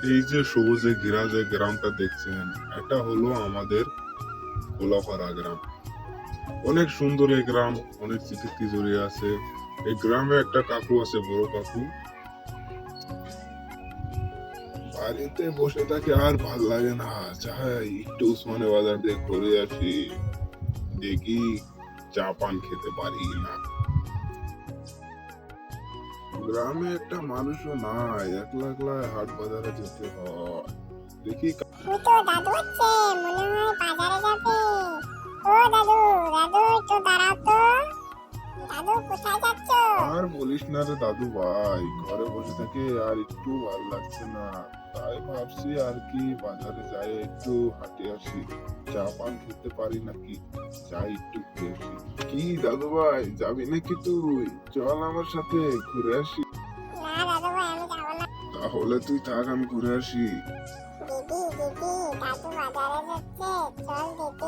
এই যে সবুজে ঘেরা যে গ্রামটা দেখছেন, এটা হলো আমাদের কোলাপাড়া গ্রাম। অনেক সুন্দর এই গ্রাম, অনেক স্মৃতি জড়িয়ে আছে। এই গ্রামে একটা কাকু আছে, বড় কাকু। বাড়িতে বসে থাকে আর ভাল লাগে না, চাই একটু উসমানে বাজার দিয়ে ঘুরে আসি, দেখি চা পান খেতে পারি না। গ্রামে একটা মানুষও নাই, একলা একলা হাট বাজারে যেতে হয়। দেখি তুই তো দাদু হচ্ছে, মনে হয় বাজারে যাবে। ও দাদু, দাদু একটু দাঁড়াও তো। দাদু কোথায় যাচ্ছ? আর বলিস না রে দাদু ভাই, ঘরে বসে থেকে আর একটু ভালো লাগছে না। তাই ভাবছি আর কি বাজারে যাই, একটু হাঁটে আসি, চা পান খেতে পারি নাকি, যাই একটু ঘুরে আসি। কি দাদু ভাই, যাবি নাকি তুই? চল আমার সাথে ঘুরে আসি। না দাদু ভাই, আমি যাবো না। তাহলে তুই থাক, আমি ঘুরে আসি। দিদি দিদি, দাদু বাজারে যাচ্ছে, চল দিদি।